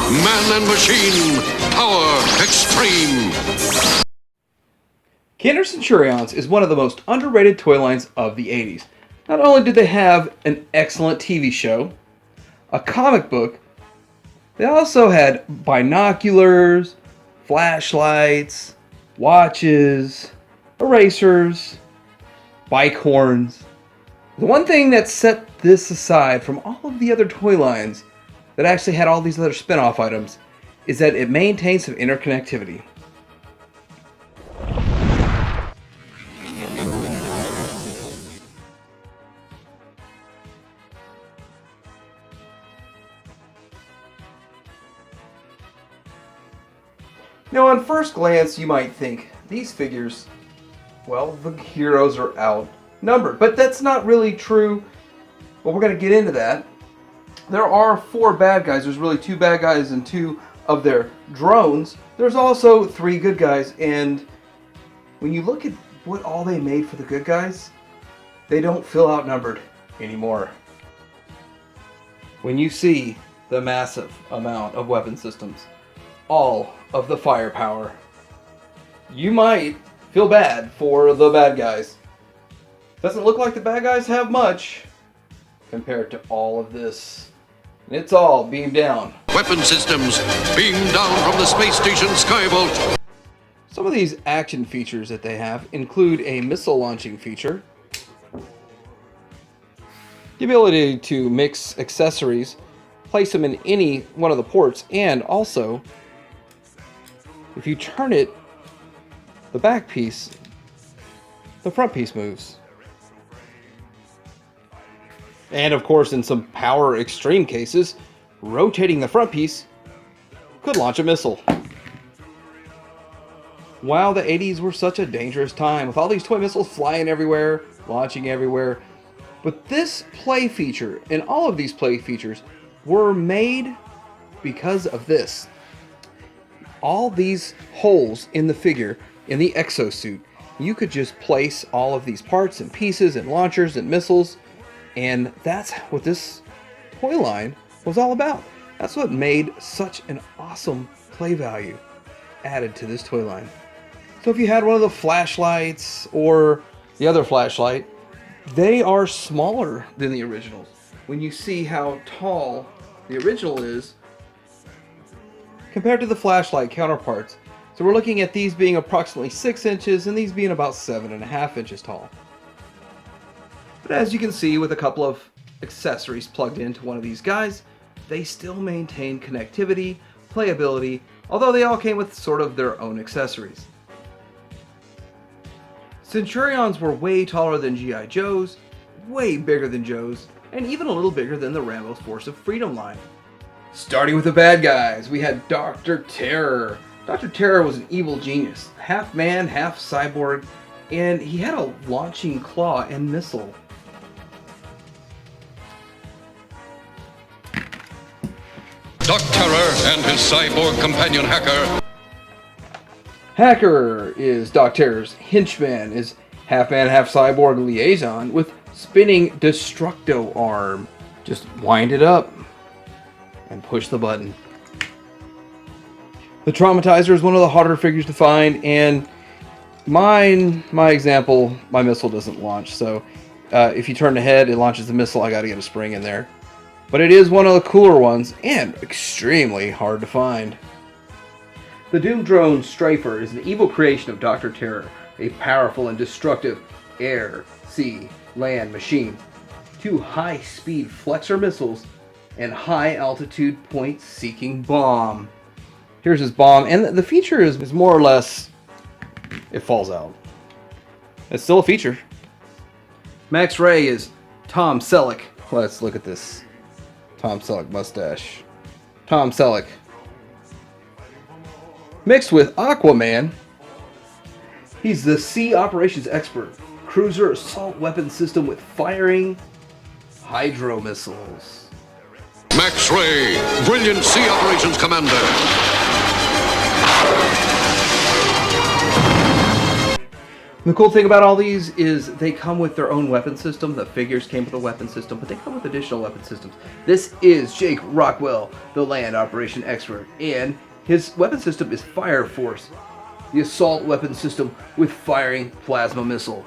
Man and machine, power extreme. Kenner Centurions is one of the most underrated toy lines of the 80s. Not only did they have an excellent TV show, a comic book, they also had binoculars, flashlights, watches, erasers, bike horns. The one thing that set this aside from all of the other toy lines that actually had all these other spin-off items is that it maintained some interconnectivity. Now, on first glance, you might think these figures, well, the heroes are outnumbered, but that's not really true. Well, we're going to get into that. There are 4 bad guys. There's really 2 bad guys and 2 of their drones. There's also 3 good guys, and when you look at what all they made for the good guys, they don't feel outnumbered anymore. When you see the massive amount of weapon systems, all of the firepower, you might feel bad for the bad guys. Doesn't look like the bad guys have much compared to all of this. And it's all beamed down. Weapon systems beamed down from the space station Skybolt. Some of these action features that they have include a missile launching feature, the ability to mix accessories, place them in any one of the ports, and also, if you turn it, the back piece, the front piece moves. And of course, in some power extreme cases, rotating the front piece could launch a missile. Wow, the 80s were such a dangerous time with all these toy missiles flying everywhere, launching everywhere. But this play feature and all of these play features were made because of this. All these holes in the figure, in the exosuit, you could just place all of these parts and pieces and launchers and missiles, and that's what this toy line was all about. That's what made such an awesome play value added to this toy line. So if you had one of the flashlights or the other flashlight, they are smaller than the originals. When you see how tall the original is compared to the flashlight counterparts. So we're looking at these being approximately 6 inches and these being about 7.5 inches tall. But as you can see, with a couple of accessories plugged into one of these guys, they still maintain connectivity, playability, although they all came with sort of their own accessories. Centurions were way taller than G.I. Joes, way bigger than Joes, and even a little bigger than the Rambo's Force of Freedom line. Starting with the bad guys, we had Dr. Terror. Dr. Terror was an evil genius, half man, half cyborg, and he had a launching claw and missile. Doc Terror and his cyborg companion Hacker. Hacker is Doc Terror's henchman, is half man, half cyborg liaison with spinning Destructo arm. Just wind it up and push the button. The Traumatizer is one of the harder figures to find, and my example, my missile doesn't launch, so if you turn the head, it launches the missile. I gotta get a spring in there. But it is one of the cooler ones, and extremely hard to find. The Doom Drone Stryper is an evil creation of Dr. Terror, a powerful and destructive air, sea, land machine. 2 high-speed flexor missiles and high-altitude point-seeking bomb. Here's his bomb, and the feature is more or less, it falls out. It's still a feature. Max Ray is Tom Selleck. Let's look at this Tom Selleck mustache. Tom Selleck. Mixed with Aquaman, he's the sea operations expert. Cruiser assault weapon system with firing hydro missiles. Max Ray, brilliant sea operations commander. The cool thing about all these is they come with their own weapon system. The figures came with a weapon system, but they come with additional weapon systems. This is Jake Rockwell, the land operation expert, and his weapon system is Fire Force, the assault weapon system with firing plasma missile.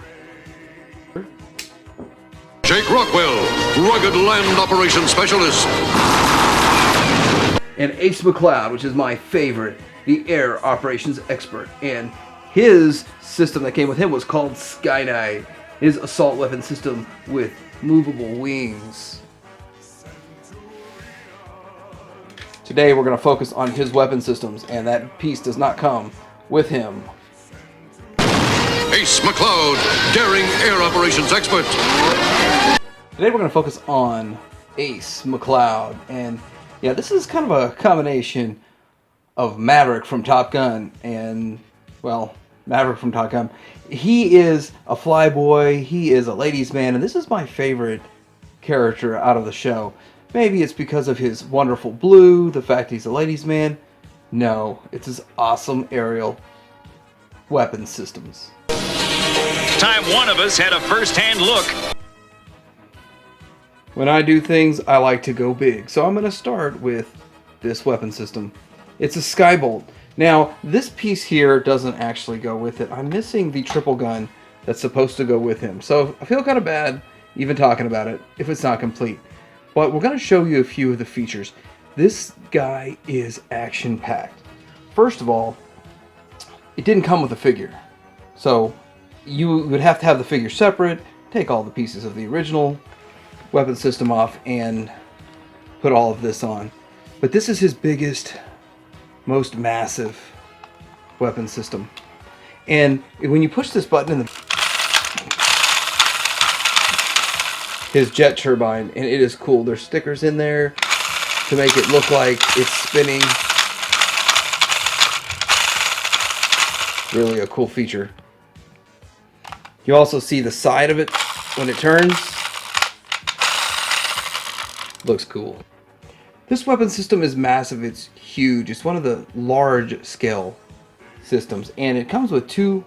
Jake Rockwell, rugged land operations specialist. And Ace McCloud, which is my favorite, the air operations expert, and his system that came with him was called Sky Knight, his assault weapon system with movable wings. Today we're going to focus on his weapon systems, and that piece does not come with him. Ace McCloud, daring air operations expert. Today we're going to focus on Ace McCloud, and yeah, this is kind of a combination of Maverick from Top Gun and, well, Maverick from Top Gun. He is a flyboy, he is a ladies' man, and this is my favorite character out of the show. Maybe it's because of his wonderful blue, the fact he's a ladies' man. No, it's his awesome aerial weapon systems. Time one of us had a first-hand look. When I do things, I like to go big. So I'm going to start with this weapon system. It's a Skybolt. Now, this piece here doesn't actually go with it. I'm missing the triple gun that's supposed to go with him. So I feel kind of bad even talking about it if it's not complete. But we're going to show you a few of the features. This guy is action-packed. First of all, it didn't come with a figure. So you would have to have the figure separate, take all the pieces of the original weapon system off, and put all of this on. But this is his biggest, most massive weapon system. And when you push this button in his jet turbine, and it is cool. There's stickers in there to make it look like it's spinning. Really a cool feature. You also see the side of it when it turns. Looks cool. This weapon system is massive. It's huge. It's one of the large scale systems, and it comes with 2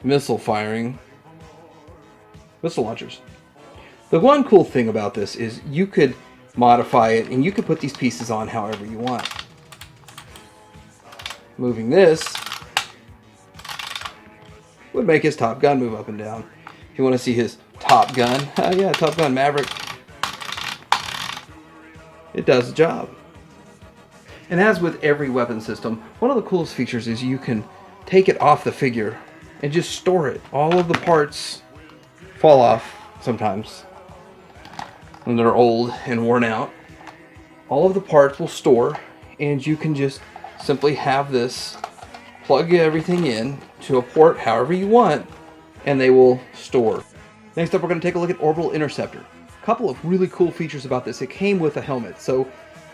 missile launchers. The one cool thing about this is you could modify it, and you could put these pieces on however you want. Moving this would make his Top Gun move up and down. If you want to see his Top Gun, yeah, Top Gun Maverick, it does the job. And as with every weapon system, one of the coolest features is you can take it off the figure and just store it. All of the parts fall off sometimes when they're old and worn out. All of the parts will store, and you can just simply have this, plug everything in to a port however you want, and they will store. Next up, we're going to take a look at Orbital Interceptor. A couple of really cool features about this. It came with a helmet. So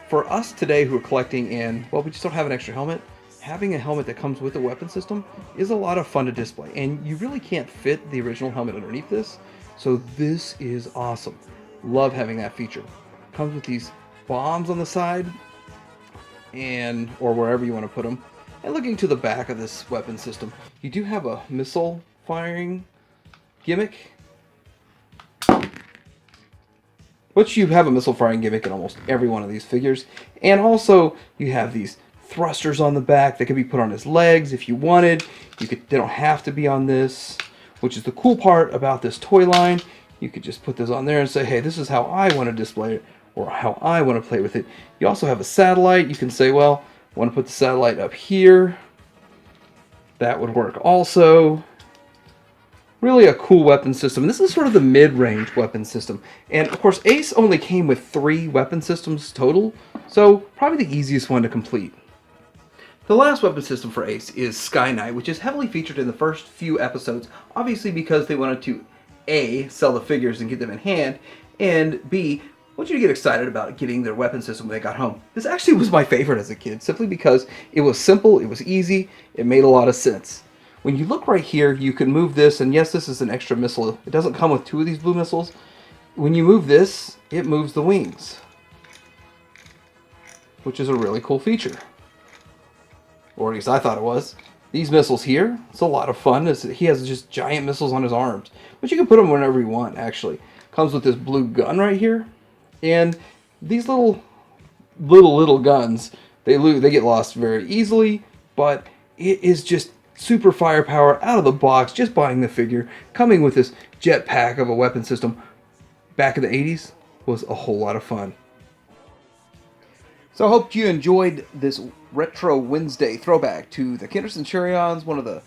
for us today who are collecting and, well, we just don't have an extra helmet, having a helmet that comes with the weapon system is a lot of fun to display. And you really can't fit the original helmet underneath this. So this is awesome. Love having that feature. Comes with these bombs on the side, and or wherever you want to put them. And looking to the back of this weapon system, you do have a missile firing gimmick. Which you have a missile firing gimmick in almost every one of these figures. And also you have these thrusters on the back that can be put on his legs if you wanted. They don't have to be on this, which is the cool part about this toy line. You could just put this on there and say, hey, this is how I want to display it, or how I want to play with it. You also have a satellite. You can say, well, I want to put the satellite up here. That would work also. Really a cool weapon system. This is sort of the mid-range weapon system. And of course, Ace only came with 3 weapon systems total, so probably the easiest one to complete. The last weapon system for Ace is Sky Knight, which is heavily featured in the first few episodes, obviously because they wanted to A, sell the figures and get them in hand, and B, want you to get excited about getting their weapon system when they got home. This actually was my favorite as a kid, simply because it was simple, it was easy, it made a lot of sense. When you look right here, you can move this, and yes, this is an extra missile. It doesn't come with 2 of these blue missiles. When you move this, it moves the wings, which is a really cool feature. Or at least I thought it was. These missiles here, it's a lot of fun. He has just giant missiles on his arms, but you can put them whenever you want, actually. Comes with this blue gun right here, and these little guns, they get lost very easily, but it is just super firepower out of the box, just buying the figure. Coming with this jetpack of a weapon system back in the 80s was a whole lot of fun. So I hope you enjoyed this Retro Wednesday throwback to the Kinder Centurions, one of the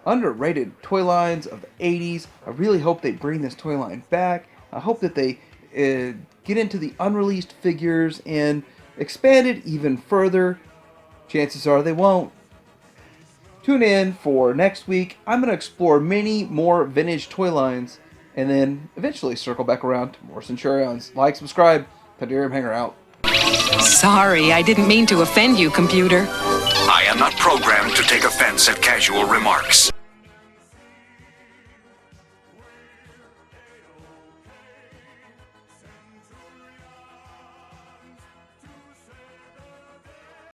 underrated toy lines of the 80s. I really hope they bring this toy line back. I hope that they get into the unreleased figures and expand it even further. Chances are they won't. Tune in for next week. I'm going to explore many more vintage toy lines and then eventually circle back around to more Centurions. Like, subscribe. Tadarium Hanger out. Sorry, I didn't mean to offend you, computer. I am not programmed to take offense at casual remarks.